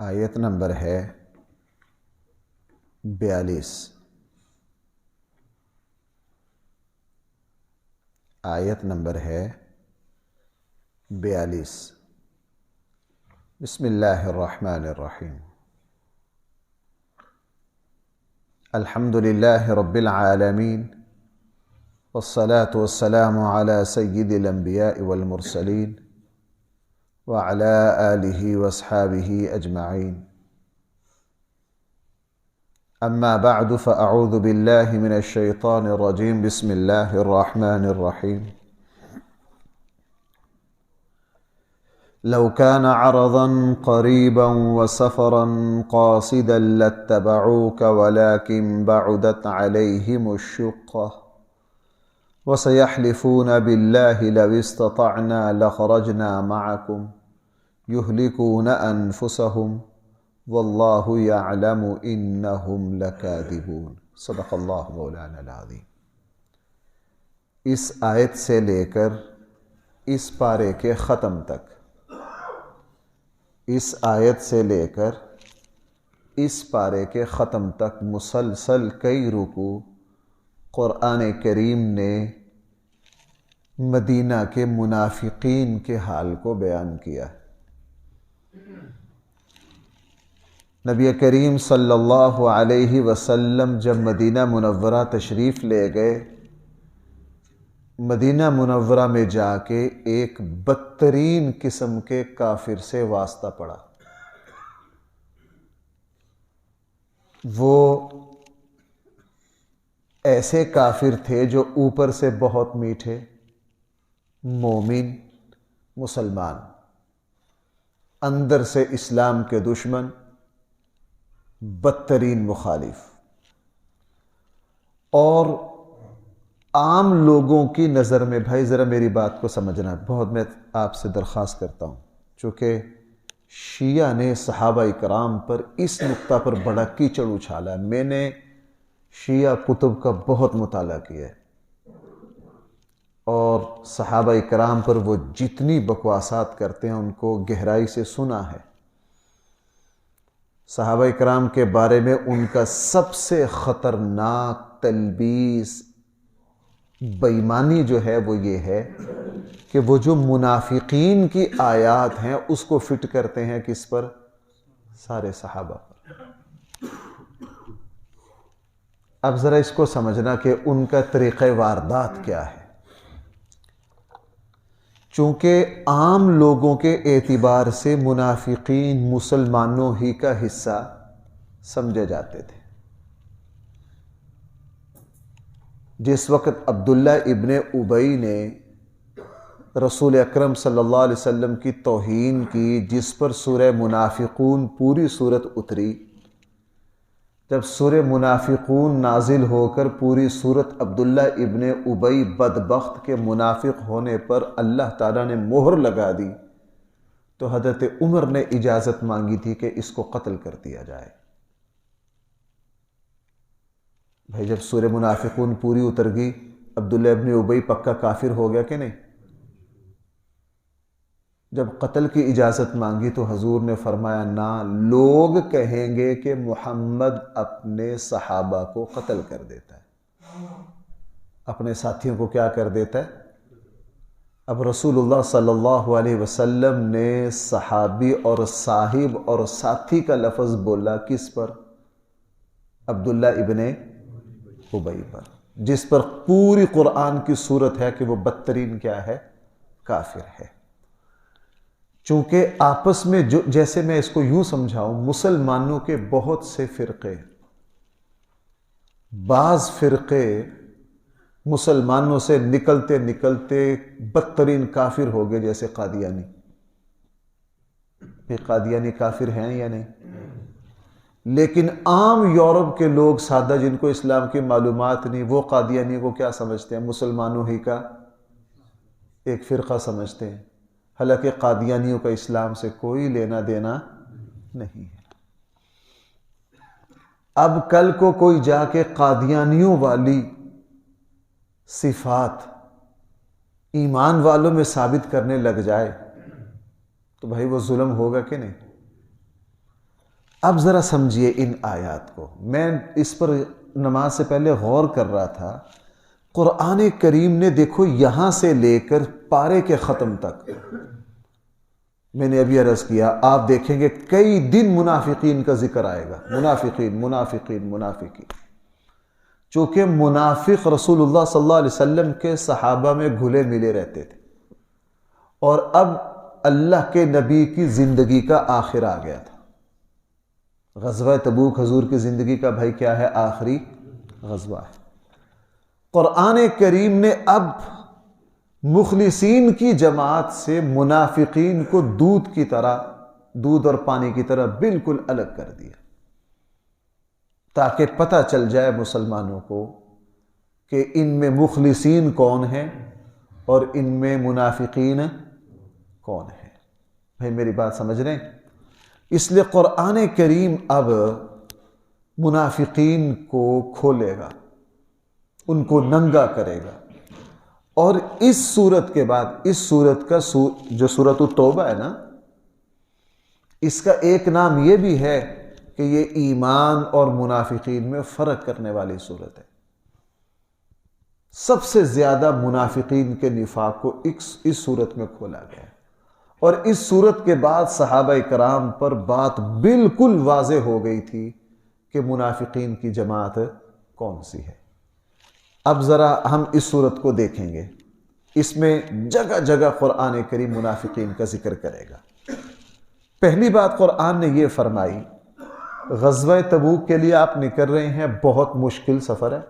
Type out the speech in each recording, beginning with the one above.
آیت نمبر ہے 42۔ آیت نمبر ہے 42۔ بسم اللہ الرحمن الرحیم۔ الحمد للہ رب العالمین والصلاة والسلام علی سید الانبیاء والمرسلین وعلی آلہ واصحابہ اجمعین۔ اما بعد فاعوذ باللہ من الشیطان الرجیم۔ بسم اللہ الرحمن الرحیم۔ لو كان عرضا قريبا وسفرا قاصدا لاتبعوك ولكن بعدت عليهم الشقة وسيحلفون بالله لو استطعنا لخرجنا معكم يهلكون أنفسهم والله يعلم إنهم لكاذبون۔ صدق اللہ مولانا العظیم۔ اس آیت سے لے کر اس پارے کے ختم تک، اس آیت سے لے کر اس پارے کے ختم تک مسلسل کئی رکوع قرآن کریم نے مدینہ کے منافقین کے حال کو بیان کیا۔ نبی کریم صلی اللہ علیہ وسلم جب مدینہ منورہ تشریف لے گئے، مدینہ منورہ میں جا کے ایک بدترین قسم کے کافر سے واسطہ پڑا۔ وہ ایسے کافر تھے جو اوپر سے بہت میٹھے، مومن، مسلمان، اندر سے اسلام کے دشمن، بدترین مخالف، اور عام لوگوں کی نظر میں، بھائی ذرا میری بات کو سمجھنا، بہت میں آپ سے درخواست کرتا ہوں، چونکہ شیعہ نے صحابہ اکرام پر اس نقطہ پر بڑا کیچڑ اچھالا۔ میں نے شیعہ کتب کا بہت مطالعہ کیا ہے اور صحابہ اکرام پر وہ جتنی بکواسات کرتے ہیں ان کو گہرائی سے سنا ہے۔ صحابہ اکرام کے بارے میں ان کا سب سے خطرناک تلبیس، بےایمانی جو ہے وہ یہ ہے کہ وہ جو منافقین کی آیات ہیں اس کو فٹ کرتے ہیں کس پر؟ سارے صحابہ پر۔ اب ذرا اس کو سمجھنا کہ ان کا طریقہ واردات کیا ہے۔ چونکہ عام لوگوں کے اعتبار سے منافقین مسلمانوں ہی کا حصہ سمجھے جاتے تھے۔ جس وقت عبداللہ ابن ابی نے رسول اکرم صلی اللہ علیہ وسلم کی توہین کی، جس پر سورہ منافقون پوری صورت اتری، جب سورہ منافقون نازل ہو کر پوری صورت عبداللہ ابن ابی بدبخت کے منافق ہونے پر اللہ تعالیٰ نے مہر لگا دی، تو حضرت عمر نے اجازت مانگی تھی کہ اس کو قتل کر دیا جائے۔ بھائی جب سورہ منافقون پوری اتر گئی، عبداللہ ابن ابی پکا کافر ہو گیا کہ نہیں؟ جب قتل کی اجازت مانگی تو حضور نے فرمایا نہ، لوگ کہیں گے کہ محمد اپنے صحابہ کو قتل کر دیتا ہے، اپنے ساتھیوں کو کیا کر دیتا ہے؟ اب رسول اللہ صلی اللہ علیہ وسلم نے صحابی اور صاحب اور ساتھی کا لفظ بولا کس پر؟ عبداللہ ابن ابی پر، جس پر پوری قرآن کی صورت ہے کہ وہ بدترین کیا ہے؟ کافر ہے۔ چونکہ آپس میں جیسے میں اس کو یوں سمجھاؤں، مسلمانوں کے بہت سے فرقے، بعض فرقے مسلمانوں سے نکلتے نکلتے بدترین کافر ہو گئے، جیسے قادیانی۔ یہ قادیانی کافر ہیں یا نہیں؟ لیکن عام یورپ کے لوگ سادہ، جن کو اسلام کی معلومات نہیں، وہ قادیانی کو کیا سمجھتے ہیں؟ مسلمانوں ہی کا ایک فرقہ سمجھتے ہیں، حالانکہ قادیانیوں کا اسلام سے کوئی لینا دینا نہیں ہے۔ اب کل کو کوئی جا کے قادیانیوں والی صفات ایمان والوں میں ثابت کرنے لگ جائے تو بھائی وہ ظلم ہوگا کہ نہیں؟ اب ذرا سمجھیے ان آیات کو. میں اس پر نماز سے پہلے غور کر رہا تھا. قرآن کریم نے دیکھو یہاں سے لے کر پارے کے ختم تک، میں نے ابھی عرض کیا، آپ دیکھیں گے کئی دن منافقین کا ذکر آئے گا. منافقین منافقین منافقین. چونکہ منافق رسول اللہ صلی اللہ علیہ وسلم کے صحابہ میں گھلے ملے رہتے تھے، اور اب اللہ کے نبی کی زندگی کا آخر آ گیا تھا. غزوہ تبوک حضور کی زندگی کا بھائی کیا ہے؟ آخری غزوہ ہے. قرآن کریم نے اب مخلصین کی جماعت سے منافقین کو دودھ کی طرح، دودھ اور پانی کی طرح بالکل الگ کر دیا، تاکہ پتہ چل جائے مسلمانوں کو کہ ان میں مخلصین کون ہیں اور ان میں منافقین کون ہیں. بھائی میری بات سمجھ رہے ہیں؟ اس لیے قرآن کریم اب منافقین کو کھولے گا، ان کو ننگا کرے گا. اور اس صورت کے بعد، اس صورت کا جو سورۃ التوبہ ہے نا، اس کا ایک نام یہ بھی ہے کہ یہ ایمان اور منافقین میں فرق کرنے والی صورت ہے. سب سے زیادہ منافقین کے نفاق کو اس صورت میں کھولا گیا ہے. اور اس صورت کے بعد صحابہ کرام پر بات بالکل واضح ہو گئی تھی کہ منافقین کی جماعت کون سی ہے. اب ذرا ہم اس صورت کو دیکھیں گے. اس میں جگہ جگہ قرآن کریم منافقین کا ذکر کرے گا. پہلی بات قرآن نے یہ فرمائی، غزوہ تبوک کے لیے آپ نکل رہے ہیں، بہت مشکل سفر ہے.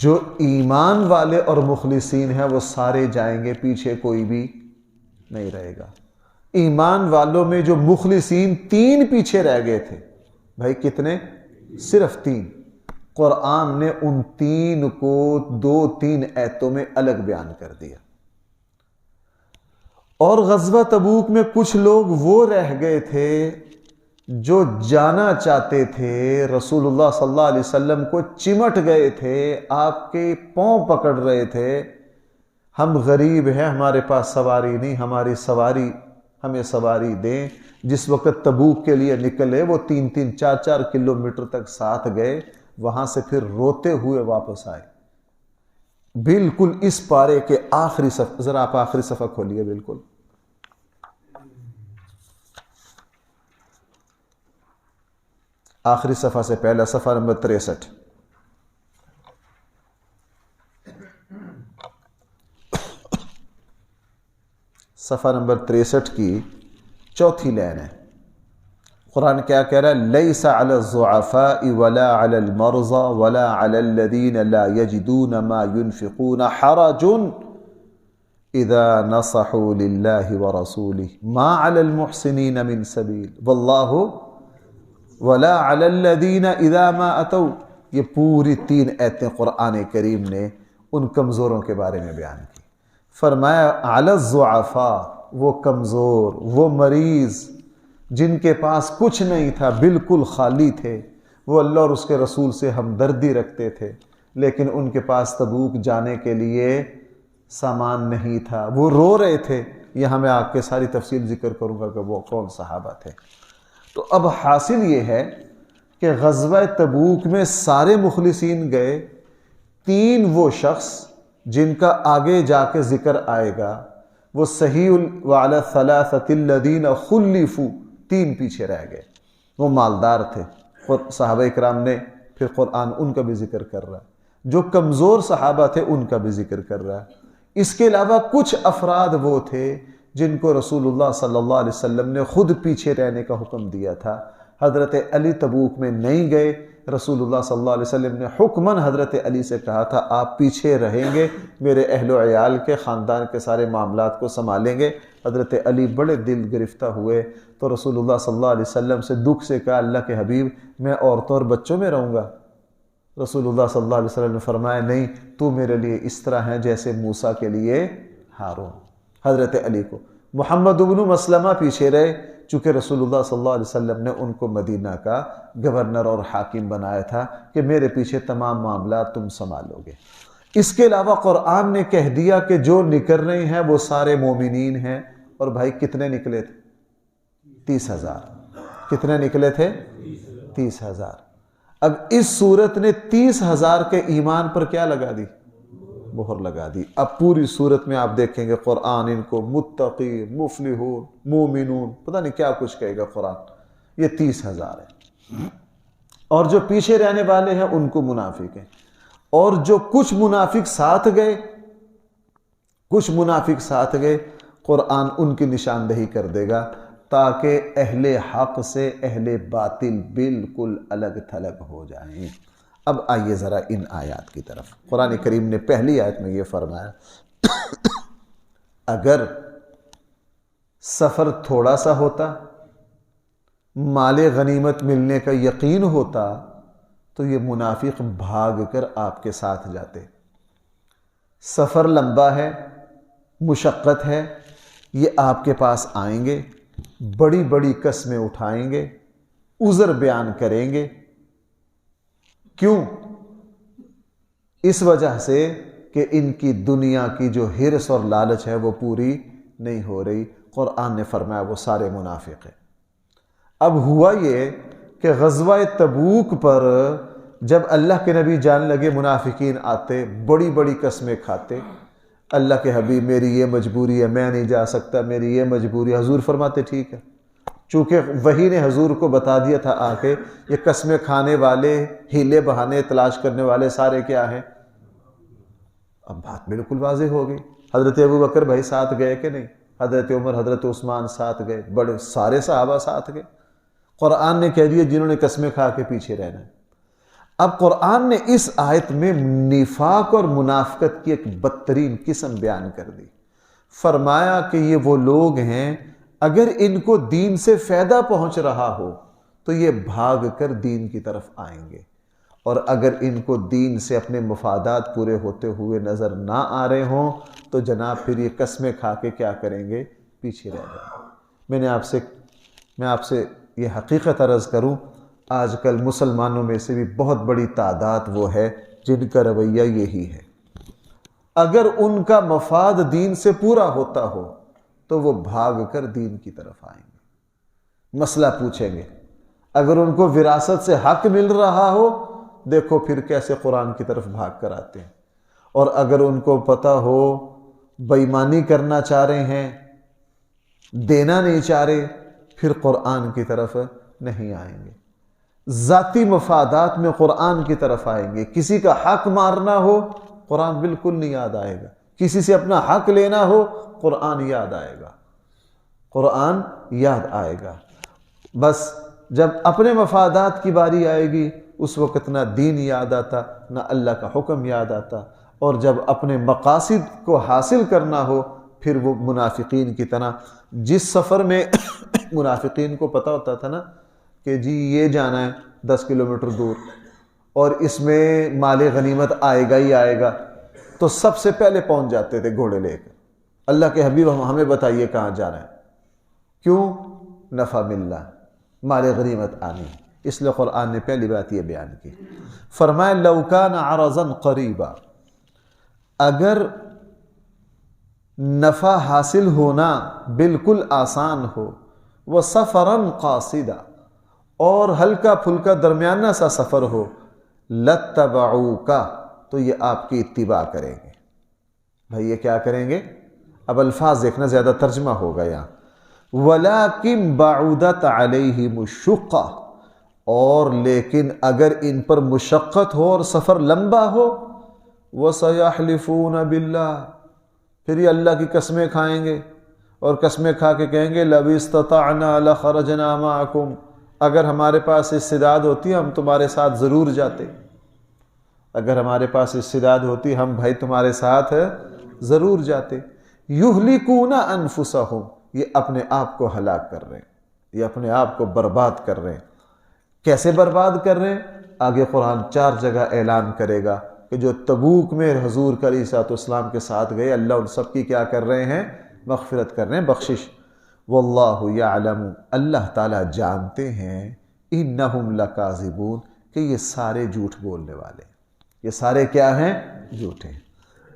جو ایمان والے اور مخلصین ہیں وہ سارے جائیں گے، پیچھے کوئی بھی نہیں رہے گا. ایمان والوں میں جو مخلصین 3 پیچھے رہ گئے تھے، بھائی کتنے؟ صرف 3. قرآن نے ان 3 کو 2-3 آیتوں میں الگ بیان کر دیا. اور غزوہ تبوک میں کچھ لوگ وہ رہ گئے تھے جو جانا چاہتے تھے، رسول اللہ صلی اللہ علیہ وسلم کو چمٹ گئے تھے، آپ کے پاؤں پکڑ رہے تھے، ہم غریب ہیں، ہمارے پاس سواری نہیں، ہماری سواری، ہمیں سواری دیں. جس وقت تبوک کے لیے نکلے وہ 3-3 4-4 کلومیٹر تک ساتھ گئے، وہاں سے پھر روتے ہوئے واپس آئے. بالکل اس پارے کے آخری صفحہ، ذرا آپ آخری صفحہ کھولیے، بالکل آخری صفحہ سے پہلا صفحہ نمبر 63. صفحہ نمبر 63 کی چوتھی لائن ہے. قرآن کیا کہہ رہا ہے؟ لیس علی الضعفاء ولا علی المرضى ولا علی الذین لا یجدون ما ينفقون حرج اذا نصحوا للہ ورسولہ ما علی المحسنین من سبیل واللہ ولا علی الذین اذا ما اتوا. یہ پوری 3 آیتیں قرآن کریم نے ان کمزوروں کے بارے میں بیان کی. فرمایا علی الضعفاء، وہ کمزور، وہ مریض جن کے پاس کچھ نہیں تھا، بالکل خالی تھے، وہ اللہ اور اس کے رسول سے ہمدردی رکھتے تھے، لیکن ان کے پاس تبوک جانے کے لیے سامان نہیں تھا، وہ رو رہے تھے. یہاں میں آپ کے ساری تفصیل ذکر کروں گا کہ وہ کون صحابہ تھے. تو اب حاصل یہ ہے کہ غزوہ تبوک میں سارے مخلصین گئے. 3 وہ شخص جن کا آگے جا کے ذکر آئے گا، وہ صحیح وعلی الثلاثۃ الذین خلفوا، 3 پیچھے رہ گئے. وہ مالدار تھے. صحابہ کرام نے پھر قرآن ان کا بھی ذکر کر رہا ہے. جو کمزور صحابہ تھے ان کا بھی ذکر کر رہا ہے. اس کے علاوہ کچھ افراد وہ تھے جن کو رسول اللہ صلی اللہ علیہ وسلم نے خود پیچھے رہنے کا حکم دیا تھا. حضرت علی تبوک میں نہیں گئے. رسول اللہ صلی اللہ علیہ وسلم نے حکماً حضرت علی سے کہا تھا آپ پیچھے رہیں گے، میرے اہل و عیال کے، خاندان کے سارے معاملات کو سنبھالیں گے. حضرت علی بڑے دل گرفتہ ہوئے تو رسول اللہ صلی اللہ علیہ وسلم سے دکھ سے کہا اللہ کے حبیب میں عورتوں اور بچوں میں رہوں گا. رسول اللہ صلی اللہ علیہ وسلم نے فرمایا نہیں، تو میرے لیے اس طرح ہے جیسے موسیٰ کے لیے ہارون. حضرت علی کو محمد بن مسلمہ پیچھے رہے، چونکہ رسول اللہ صلی اللہ علیہ وسلم نے ان کو مدینہ کا گورنر اور حاکم بنایا تھا کہ میرے پیچھے تمام معاملات تم سنبھالو گے. اس کے علاوہ قرآن نے کہہ دیا کہ جو نکل رہے ہیں وہ سارے مومنین ہیں. اور بھائی کتنے نکلے تھے؟ 30,000۔ کتنے نکلے تھے؟ 30,000۔ اب اس صورت نے 30,000 کے ایمان پر کیا لگا دی؟ مہر لگا دی۔ اب پوری صورت میں آپ دیکھیں گے قرآن ان کو متقی، مفلحون، مومنون، پتہ نہیں کیا کچھ کہے گا قرآن۔ یہ 30,000 ہے، اور جو پیچھے رہنے والے ہیں ان کو منافق ہیں، اور جو کچھ منافق ساتھ گئے قرآن ان کی نشاندہی کر دے گا تاکہ اہل حق سے اہل باطل بالکل الگ تھلگ ہو جائیں۔ اب آئیے ذرا ان آیات کی طرف۔ قرآن کریم نے پہلی آیت میں یہ فرمایا اگر سفر تھوڑا سا ہوتا، مال غنیمت ملنے کا یقین ہوتا، تو یہ منافق بھاگ کر آپ کے ساتھ جاتے۔ سفر لمبا ہے، مشقت ہے، یہ آپ کے پاس آئیں گے، بڑی بڑی قسمیں اٹھائیں گے، عذر بیان کریں گے۔ کیوں؟ اس وجہ سے کہ ان کی دنیا کی جو حرص اور لالچ ہے وہ پوری نہیں ہو رہی۔ قرآن نے فرمایا وہ سارے منافق ہیں۔ اب ہوا یہ کہ غزوہ تبوک پر جب اللہ کے نبی جان لگے منافقین آتے، بڑی بڑی قسمیں کھاتے، اللہ کے حبیب میری یہ مجبوری ہے، میں نہیں جا سکتا، میری یہ مجبوری ہے۔ حضور فرماتے ٹھیک ہے، چونکہ وحی نے حضور کو بتا دیا تھا آ کے یہ قسمیں کھانے والے، ہیلے بہانے تلاش کرنے والے سارے کیا ہیں۔ اب بات بالکل واضح ہو گئی۔ حضرت ابوبکر بھائی ساتھ گئے کہ نہیں؟ حضرت عمر، حضرت عثمان ساتھ گئے، بڑے سارے صحابہ ساتھ گئے۔ قرآن نے کہہ دیا جنہوں نے قسمیں کھا کے پیچھے رہنا ہے۔ اب قرآن نے اس آیت میں نفاق اور منافقت کی ایک بدترین قسم بیان کر دی۔ فرمایا کہ یہ وہ لوگ ہیں اگر ان کو دین سے فائدہ پہنچ رہا ہو تو یہ بھاگ کر دین کی طرف آئیں گے، اور اگر ان کو دین سے اپنے مفادات پورے ہوتے ہوئے نظر نہ آ رہے ہوں تو جناب پھر یہ قسمیں کھا کے کیا کریں گے؟ پیچھے رہ جائیں گے۔ میں آپ سے یہ حقیقت عرض کروں، آج کل مسلمانوں میں سے بھی بہت بڑی تعداد وہ ہے جن کا رویہ یہی ہے۔ اگر ان کا مفاد دین سے پورا ہوتا ہو تو وہ بھاگ کر دین کی طرف آئیں گے، مسئلہ پوچھیں گے۔ اگر ان کو وراثت سے حق مل رہا ہو، دیکھو پھر کیسے قرآن کی طرف بھاگ کر آتے ہیں، اور اگر ان کو پتہ ہو بے ایمانی کرنا چاہ رہے ہیں، دینا نہیں چاہ رہے، پھر قرآن کی طرف نہیں آئیں گے۔ ذاتی مفادات میں قرآن کی طرف آئیں گے۔ کسی کا حق مارنا ہو قرآن بالکل نہیں یاد آئے گا، کسی سے اپنا حق لینا ہو قرآن یاد آئے گا، قرآن یاد آئے گا۔ بس جب اپنے مفادات کی باری آئے گی اس وقت نہ دین یاد آتا نہ اللہ کا حکم یاد آتا، اور جب اپنے مقاصد کو حاصل کرنا ہو پھر وہ منافقین کی طرح، جس سفر میں منافقین کو پتہ ہوتا تھا نا کہ جی یہ جانا ہے 10 کلومیٹر دور اور اس میں مال غنیمت آئے گا ہی آئے گا، تو سب سے پہلے پہنچ جاتے تھے گھوڑے لے کر۔ اللہ کے حبیب ہمیں بتائیے کہاں جانا ہے، کیوں؟ نفع ملنا، مال غنیمت آنی۔ اس لیے قرآن نے پہلی بات یہ بیان کی، فرمایا لو کان عرضا قریبا، اگر نفع حاصل ہونا بالکل آسان ہو، وہ سفرا قاصدا، اور ہلکا پھلکا درمیانہ سا سفر ہو، لتبعوک، تو یہ آپ کی اتباع کریں گے۔ بھائی یہ کیا کریں گے؟ اب الفاظ دیکھنا، زیادہ ترجمہ ہوگا یہاں، وَلَكِنْ بَعُدَتْ عَلَيْهِمُ الشُّقَّةُ، اور لیکن اگر ان پر مشقت ہو اور سفر لمبا ہو، وَسَيَحْلِفُونَ بِاللَّهِ، پھر یہ اللہ کی قسمیں کھائیں گے اور قسمیں کھا کے کہیں گے لَوِ اسْتَطَعْنَا لَخَرَجْنَا مَعَكُمْ، اگر ہمارے پاس استعداد ہوتی ہم تمہارے ساتھ ضرور جاتے، اگر ہمارے پاس استعداد ہوتی ہم بھائی تمہارے ساتھ ضرور جاتے۔ یہلکون انفسہم، یہ اپنے آپ کو ہلاک کر رہے ہیں، یہ اپنے آپ کو برباد کر رہے ہیں۔ کیسے برباد کر رہے ہیں؟ آگے قرآن 4 جگہ اعلان کرے گا کہ جو تبوک میں حضور علیہ الصلوۃ والسلام کے ساتھ گئے، اللہ ان سب کی کیا کر رہے ہیں؟ مغفرت کر رہے ہیں، بخشش۔ واللہ یعلم، اللہ تعالیٰ جانتے ہیں، انہم لکاذبون، کہ یہ سارے جھوٹ بولنے والے ہیں، یہ سارے کیا ہیں؟ جھوٹے ہیں۔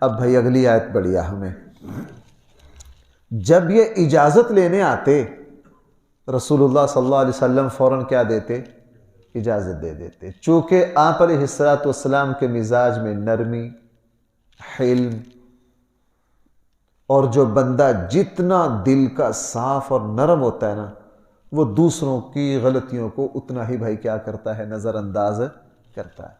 اب بھائی اگلی آیت پڑھیا ہمیں، جب یہ اجازت لینے آتے رسول اللہ صلی اللہ علیہ وسلم فوراً کیا دیتے؟ اجازت دے دیتے، چونکہ آپ علیہ الصلوۃ والسلام کے مزاج میں نرمی، حلم، اور جو بندہ جتنا دل کا صاف اور نرم ہوتا ہے نا، وہ دوسروں کی غلطیوں کو اتنا ہی بھائی کیا کرتا ہے؟ نظر انداز کرتا ہے۔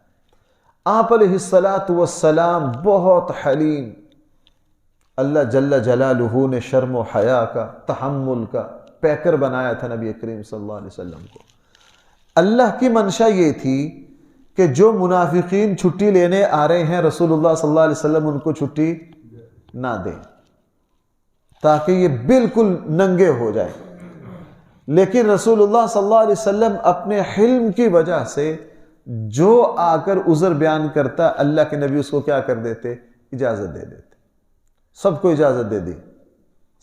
آپ علیہ الصلوۃ والسلام بہت حلیم، اللہ جل جلالہ نے شرم و حیا کا، تحمل کا پیکر بنایا تھا نبی کریم صلی اللہ علیہ وسلم کو۔ اللہ کی منشا یہ تھی کہ جو منافقین چھٹی لینے آ رہے ہیں رسول اللہ صلی اللہ علیہ وسلم ان کو چھٹی نہ دیں، تاکہ یہ بالکل ننگے ہو جائے۔ لیکن رسول اللہ صلی اللہ علیہ وسلم اپنے حلم کی وجہ سے جو آ کر عذر بیان کرتا، اللہ کے نبی اس کو کیا کر دیتے؟ اجازت دے دیتے۔ سب کو اجازت دے دی،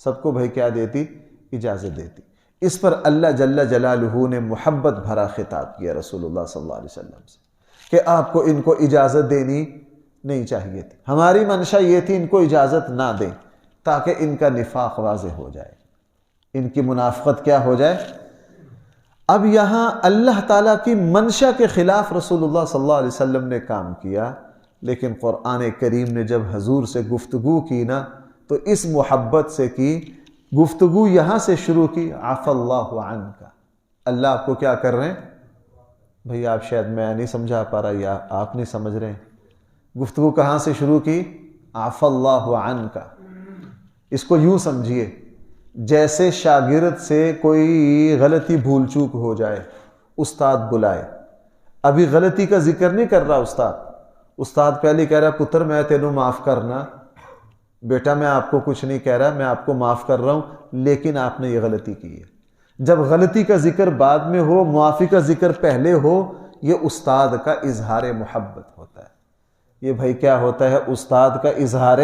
سب کو بھائی کیا دیتی؟ اجازت دیتی۔ اس پر اللہ جل جلالہ نے محبت بھرا خطاب کیا رسول اللہ صلی اللہ علیہ وسلم سے کہ آپ کو ان کو اجازت دینی نہیں چاہیے تھی، ہماری منشا یہ تھی ان کو اجازت نہ دیں تاکہ ان کا نفاق واضح ہو جائے، ان کی منافقت کیا ہو جائے۔ اب یہاں اللہ تعالیٰ کی منشا کے خلاف رسول اللہ صلی اللہ علیہ وسلم نے کام کیا، لیکن قرآن کریم نے جب حضور سے گفتگو کی نا تو اس محبت سے کی گفتگو، یہاں سے شروع کی، عفا اللہ عنک، اللہ آپ کو کیا کر رہے ہیں؟ بھئی آپ شاید میں نہیں سمجھا پا رہا یا آپ نہیں سمجھ رہے ہیں، گفتگو کہاں سے شروع کی؟ عفا اللہ عنک۔ اس کو یوں سمجھیے جیسے شاگرد سے کوئی غلطی بھول چوک ہو جائے، استاد بلائے، ابھی غلطی کا ذکر نہیں کر رہا استاد پہلے کہہ رہا پتر میں تینوں معاف کرنا، بیٹا میں آپ کو کچھ نہیں کہہ رہا، میں آپ کو معاف کر رہا ہوں، لیکن آپ نے یہ غلطی کی ہے۔ جب غلطی کا ذکر بعد میں ہو، معافی کا ذکر پہلے ہو، یہ استاد کا اظہار محبت ہوتا ہے۔ یہ بھائی کیا ہوتا ہے؟ استاد کا اظہار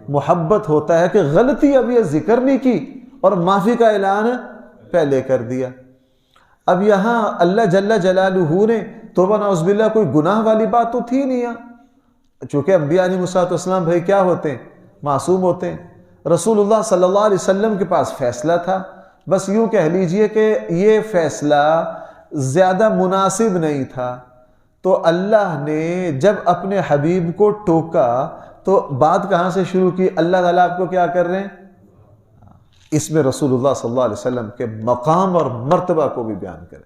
محبت ہوتا ہے کہ غلطی اب یہ ذکر نہیں کی اور معافی کا اعلان پہلے کر دیا۔ اب یہاں اللہ جل جلالہ نے توبہ نعوذ باللہ کوئی گناہ والی بات تو تھی نہیں یہاں، چونکہ انبیاء علیہ السلام بھائی کیا ہوتے ہیں؟ معصوم ہوتے ہیں۔ رسول اللہ صلی اللہ علیہ وسلم کے پاس فیصلہ تھا، بس یوں کہہ لیجئے کہ یہ فیصلہ زیادہ مناسب نہیں تھا، تو اللہ نے جب اپنے حبیب کو ٹوکا تو بات کہاں سے شروع کی؟ اللہ تعالیٰ آپ کو کیا کر رہے ہیں؟ اس میں رسول اللہ صلی اللہ علیہ وسلم کے مقام اور مرتبہ کو بھی بیان کرے۔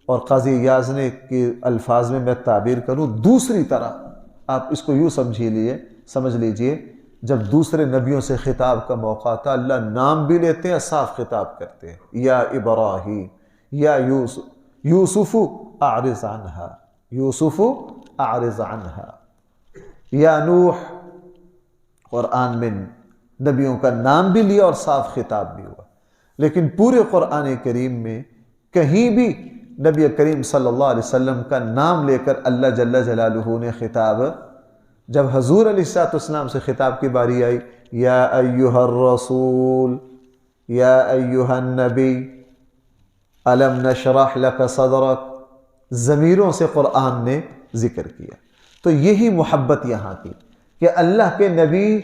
اور قاضی ایاز نے کہ الفاظ میں تعبیر کروں دوسری طرح، آپ اس کو یوں سمجھ لیجئے، جب دوسرے نبیوں سے خطاب کا موقع آتا اللہ نام بھی لیتے ہیں، صاف خطاب کرتے ہیں، یا ابراہیم، یا یوسف اعرض عنہا، یوسف اعرض عنہا، یا نوح۔ قرآن میں نبیوں کا نام بھی لیا اور صاف خطاب بھی ہوا، لیکن پورے قرآن کریم میں کہیں بھی نبی کریم صلی اللہ علیہ وسلم کا نام لے کر اللہ جل جلالہ نے خطاب، جب حضور علیہ السلام سے خطاب کی باری آئی، یا ایہا الرسول، یا ایہا النبی، الم نشرح لک صدرک، ضمیروں سے قرآن نے ذکر کیا۔ تو یہی محبت یہاں کی کہ اللہ کے نبی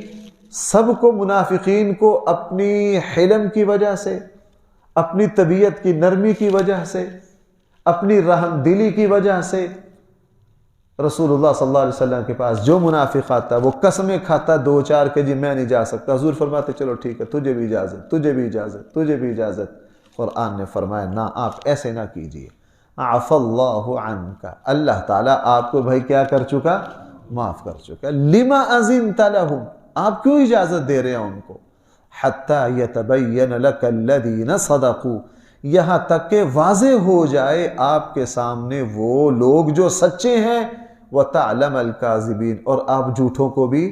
سب کو، منافقین کو اپنی حلم کی وجہ سے، اپنی طبیعت کی نرمی کی وجہ سے، اپنی رحم دلی کی وجہ سے، رسول اللہ صلی اللہ علیہ وسلم کے پاس جو منافق آتا وہ قسمیں کھاتا دو چار کہ جی میں نہیں جا سکتا، حضور فرماتے چلو ٹھیک ہے، تجھے بھی اجازت، تجھے بھی اجازت، تجھے بھی اجازت۔ قرآن نے فرمایا نہ، آپ ایسے نہ کیجئے، عفا اللہ عنک، اللہ تعالیٰ آپ کو بھائی کیا کر چکا؟ معاف کر چکا۔ لما اذنت لہم، آپ کیوں اجازت دے رہے ہیں ان کو؟ حتی یتبین لک الذین صدقوا، یہاں تک کہ واضح ہو جائے آپ کے سامنے وہ لوگ جو سچے ہیں، وتعلم الکاذبین، اور آپ جھوٹوں کو بھی،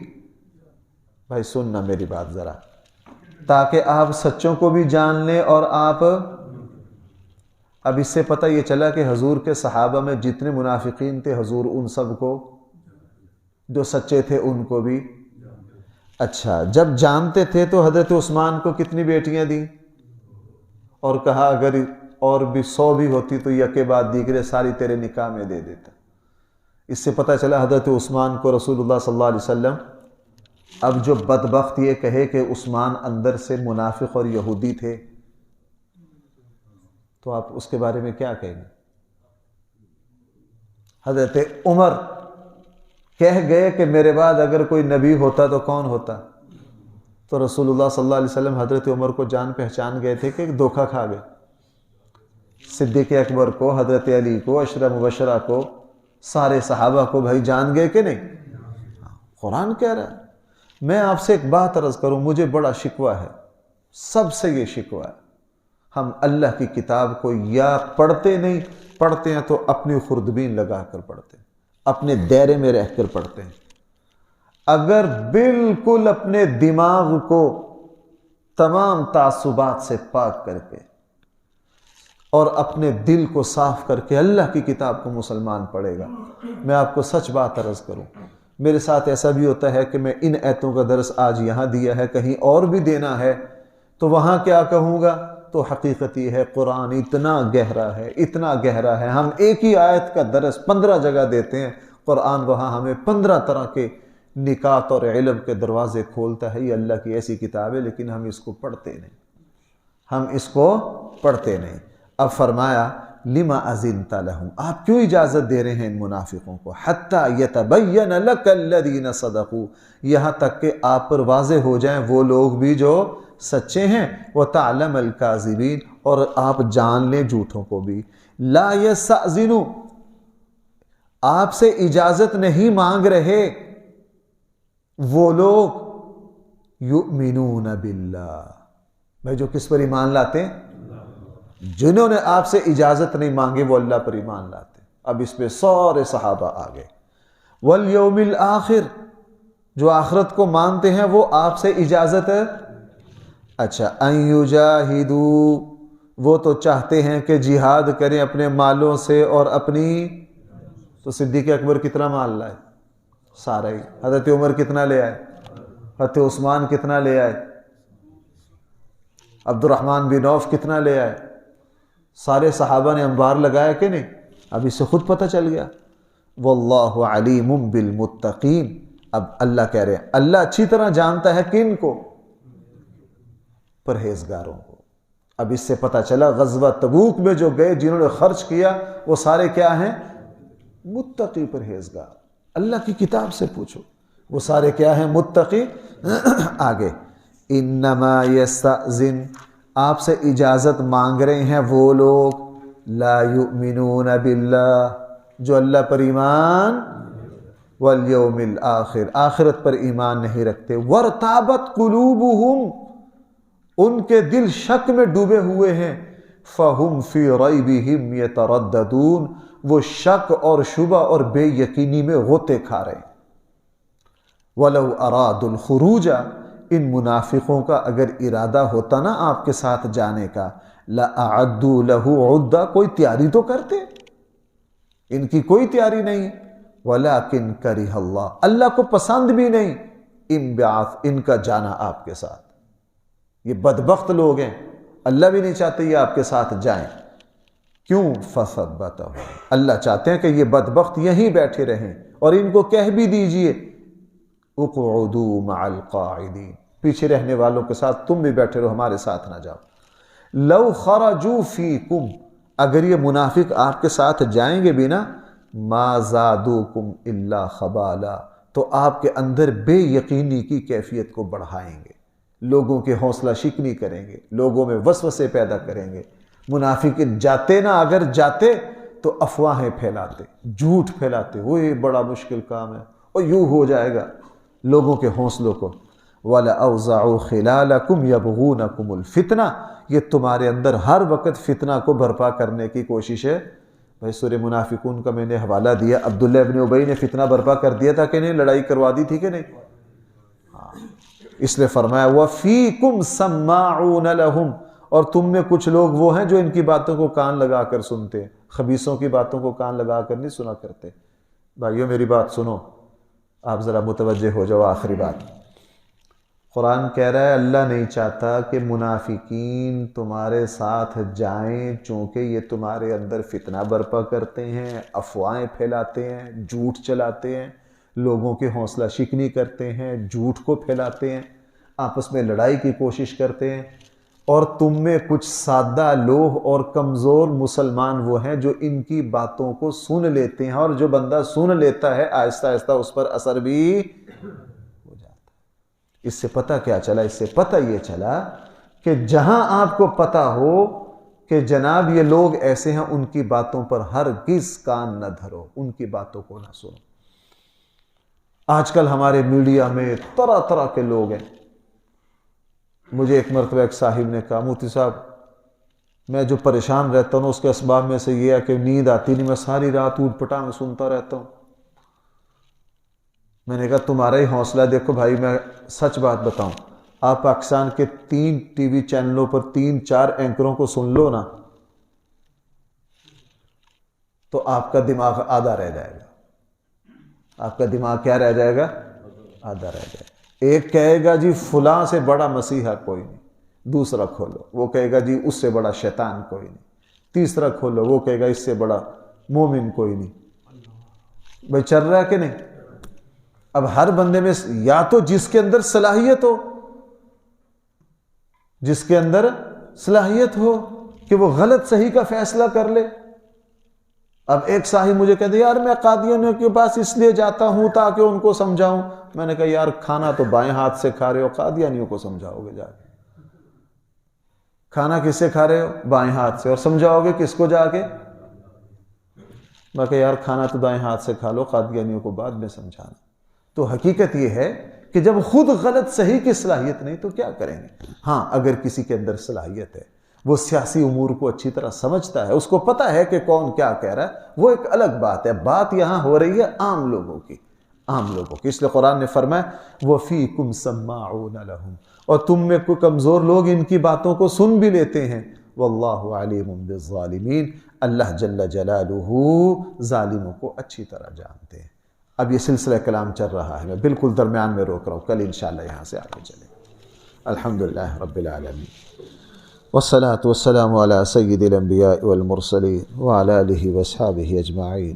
بھائی سننا میری بات ذرا، تاکہ آپ سچوں کو بھی جان لیں اور آپ، اب اس سے پتہ یہ چلا کہ حضور کے صحابہ میں جتنے منافقین تھے حضور ان سب کو، جو سچے تھے ان کو بھی، اچھا جب جانتے تھے تو حضرت عثمان کو کتنی بیٹیاں دیں؟ اور کہا اگر اور بھی 100 بھی ہوتی تو یکے بعد دیگرے ساری تیرے نکاح میں دے دیتا۔ اس سے پتہ چلا حضرت عثمان کو رسول اللہ صلی اللہ علیہ وسلم، اب جو بدبخت یہ کہے کہ عثمان اندر سے منافق اور یہودی تھے، تو آپ اس کے بارے میں کیا کہیں گے؟ حضرت عمر کہہ گئے کہ میرے بعد اگر کوئی نبی ہوتا تو کون ہوتا؟ تو رسول اللہ صلی اللہ علیہ وسلم حضرت عمر کو جان پہچان گئے تھے کہ دھوکہ کھا گئے. صدیق اکبر کو، حضرت علی کو، عشرہ مبشرہ کو، سارے صحابہ کو بھائی جان گئے کہ نہیں؟ قرآن کہہ رہا ہے. میں آپ سے ایک بات عرض کروں، مجھے بڑا شکوہ ہے، سب سے یہ شکوہ ہے، ہم اللہ کی کتاب کو یا پڑھتے نہیں، پڑھتے ہیں تو اپنی خوردبین لگا کر پڑھتے ہیں، اپنے دائرے میں رہ کر پڑھتے ہیں. اگر بالکل اپنے دماغ کو تمام تعصبات سے پاک کر کے اور اپنے دل کو صاف کر کے اللہ کی کتاب کو مسلمان پڑھے گا، میں آپ کو سچ بات عرض کروں، میرے ساتھ ایسا بھی ہوتا ہے کہ میں ان ایتوں کا درس آج یہاں دیا ہے، کہیں اور بھی دینا ہے تو وہاں کیا کہوں گا؟ تو حقیقت یہ ہے قرآن اتنا گہرا ہے، اتنا گہرا ہے، ہم ایک ہی آیت کا درس 15 جگہ دیتے ہیں، قرآن وہاں ہمیں 15 طرح کے نکات اور علم کے دروازے کھولتا ہے. یہ اللہ کی ایسی کتاب ہے، لیکن ہم اس کو پڑھتے نہیں، ہم اس کو پڑھتے نہیں. اب فرمایا لما اذنت لهم، آپ کیوں اجازت دے رہے ہیں ان منافقوں کو؟ حتی یتبین لک الذین صدقوا، یہاں تک کہ آپ پر واضح ہو جائیں وہ لوگ بھی جو سچے ہیں، وتعلم الکاذبین، اور آپ جان لیں جھوٹوں کو بھی. لا یستأذنوا، آپ سے اجازت نہیں مانگ رہے وہ لوگ یؤمنون باللہ، بھائی جو کس پر ایمان لاتے ہیں؟ جنہوں نے آپ سے اجازت نہیں مانگے وہ اللہ پر ایمان لاتے ہیں. اب اس پہ سارے صحابہ آ گئے. والیوم الآخر، جو آخرت کو مانتے ہیں وہ آپ سے اجازت ہے. اچھا، ان یجاہدوا، وہ تو چاہتے ہیں کہ جہاد کریں اپنے مالوں سے اور اپنی. تو صدیق اکبر کتنا مال لائے؟ سارا ہی. حضرت عمر کتنا لے آئے؟ حضرت عثمان کتنا لے آئے؟ عبد الرحمن بن عوف کتنا لے آئے؟ سارے صحابہ نے انبار لگایا کہ نہیں؟ اب اس سے خود پتہ چل گیا. واللہ علیم بالمتقین، اب اللہ کہہ رہے ہیں اللہ اچھی طرح جانتا ہے کن کو؟ پرہیزگاروں کو. اب اس سے پتہ چلا غزوہ تبوک میں جو گئے، جنہوں نے خرچ کیا، وہ سارے کیا ہیں؟ متقی، پرہیزگار. اللہ کی کتاب سے پوچھو وہ سارے کیا ہیں؟ متقی. آگے انما یستأذن، آپ سے اجازت مانگ رہے ہیں وہ لوگ لا یؤمنون باللہ، جو اللہ پر ایمان، والیوم الآخر، آخرت پر ایمان نہیں رکھتے. وارتابت قلوبہم، ان کے دل شک میں ڈوبے ہوئے ہیں. فہم فی ریبہم یترددون، وہ شک اور شبہ اور بے یقینی میں غوطے کھا رہے ہیں. وَلَوْ أَرَادُوا الْخُرُوجَ، ان منافقوں کا اگر ارادہ ہوتا نا آپ کے ساتھ جانے کا، لَأَعَدُّوا لَهُ عُدَّةً، کوئی تیاری تو کرتے، ان کی کوئی تیاری نہیں. وَلَكِنْ كَرِهَ اللَّهُ، اللہ کو پسند بھی نہیں انبعاث، ان کا جانا آپ کے ساتھ. یہ بدبخت لوگ ہیں، اللہ بھی نہیں چاہتے یہ آپ کے ساتھ جائیں. کیوں؟ فَثَبَّتَهُ، اللہ چاہتے ہیں کہ یہ بدبخت یہیں بیٹھے رہیں، اور ان کو کہہ بھی دیجئے اقعدوا مع القاعدین، پیچھے رہنے والوں کے ساتھ تم بھی بیٹھے رہو، ہمارے ساتھ نہ جاؤ. لو خرجوا فیکم، اگر یہ منافق آپ کے ساتھ جائیں گے بھی نا، ما زادوکم الا خبالا، تو آپ کے اندر بے یقینی کی کیفیت کو بڑھائیں گے، لوگوں کے حوصلہ شکنی کریں گے، لوگوں میں وسوسے پیدا کریں گے. منافق جاتے نا، اگر جاتے تو افواہیں پھیلاتے، جھوٹ پھیلاتے، وہ یہ بڑا مشکل کام ہے اور یوں ہو جائے گا، لوگوں کے حوصلوں کو. وَلَأَوْزَعُوا خِلَالَكُمْ يَبْغُونَكُمُ الْفِتْنَةَ، یہ تمہارے اندر ہر وقت فتنہ کو برپا کرنے کی کوشش ہے. بھائی سورہ منافقون کا میں نے حوالہ دیا، عبداللہ ابن ابی نے فتنہ برپا کر دیا تھا کہ نہیں؟ لڑائی کروا دی تھی کہ نہیں؟ اس لیے فرمایا وَفِيكُمْ سَمَّاعُونَ لَهُمْ، اور تم میں کچھ لوگ وہ ہیں جو ان کی باتوں کو کان لگا کر سنتے ہیں، خبیثوں کی باتوں کو کان لگا کر نہیں سنا کرتے. بھائیو میری بات سنو، آپ ذرا متوجہ ہو جاؤ. آخری بات، قرآن کہہ رہا ہے اللہ نہیں چاہتا کہ منافقین تمہارے ساتھ جائیں، چونکہ یہ تمہارے اندر فتنہ برپا کرتے ہیں، افواہیں پھیلاتے ہیں، جھوٹ چلاتے ہیں، لوگوں کے حوصلہ شکنی کرتے ہیں، جھوٹ کو پھیلاتے ہیں، آپس میں لڑائی کی کوشش کرتے ہیں. اور تم میں کچھ سادہ لوہ اور کمزور مسلمان وہ ہیں جو ان کی باتوں کو سن لیتے ہیں، اور جو بندہ سن لیتا ہے آہستہ آہستہ اس پر اثر بھی ہو جاتا ہے۔ اس سے پتہ کیا چلا؟ اس سے پتہ یہ چلا کہ جہاں آپ کو پتہ ہو کہ جناب یہ لوگ ایسے ہیں، ان کی باتوں پر ہرگز کان نہ دھرو، ان کی باتوں کو نہ سنو۔ آج کل ہمارے میڈیا میں طرح طرح کے لوگ ہیں۔ مجھے ایک مرتبہ ایک صاحب نے کہا، مفتی صاحب میں جو پریشان رہتا ہوں اس کے اسباب میں سے یہ ہے کہ نیند آتی نہیں، میں ساری رات اوٹ پٹانگ سنتا رہتا ہوں۔ میں نے کہا تمہارا ہی حوصلہ دیکھو بھائی، میں سچ بات بتاؤں، آپ پاکستان کے 3 ٹی وی چینلوں پر 3-4 اینکروں کو سن لو نا تو آپ کا دماغ آدھا رہ جائے گا۔ آپ کا دماغ کیا رہ جائے گا؟ آدھا رہ جائے گا۔ ایک کہے گا جی فلاں سے بڑا مسیحا کوئی نہیں، دوسرا کھولو وہ کہے گا جی اس سے بڑا شیطان کوئی نہیں، تیسرا کھولو وہ کہے گا اس سے بڑا مومن کوئی نہیں۔ بھائی چل رہا ہے کہ نہیں؟ اب ہر بندے میں یا تو جس کے اندر صلاحیت ہو، جس کے اندر صلاحیت ہو کہ وہ غلط صحیح کا فیصلہ کر لے۔ اب ایک صاحب مجھے کہتے یار میں قادیانیوں کے پاس اس لیے جاتا ہوں تاکہ ان کو سمجھاؤں۔ میں نے کہا یار کھانا تو بائیں ہاتھ سے کھا رہے ہو، قادیانیوں کو سمجھاؤ گے جا کے؟ کھانا کس سے کھا رہے ہو؟ بائیں ہاتھ سے، اور سمجھاؤ گے کس کو جا کے؟ میں کہا یار کھانا تو دائیں ہاتھ سے کھا لو، قادیانیوں کو بعد میں سمجھانا۔ تو حقیقت یہ ہے کہ جب خود غلط صحیح کی صلاحیت نہیں تو کیا کریں گے؟ ہاں اگر کسی کے اندر صلاحیت ہے، وہ سیاسی امور کو اچھی طرح سمجھتا ہے، اس کو پتہ ہے کہ کون کیا کہہ رہا ہے، وہ ایک الگ بات ہے۔ بات یہاں ہو رہی ہے عام لوگوں کی، عام لوگوں کی۔ اس لیے قرآن نے فرمایا وَفِيكُمْ سَمَّاعُونَ لَهُمْ، اور تم میں کوئی کمزور لوگ ان کی باتوں کو سن بھی لیتے ہیں۔ وَاللَّهُ عَلِيمٌ بِالظَّالِمِينَ، اللہ جل جلالہ ظالموں کو اچھی طرح جانتے ہیں۔ اب یہ سلسلہ کلام چل رہا ہے، میں بالکل درمیان میں روک رہا ہوں، کل انشاءاللہ یہاں سے آگے چلیں۔ الحمدللہ رب العالمین، والصلاة والسلام على سید الانبیاء والمرسلین وعلى آلہ واصحابہ اجمعین۔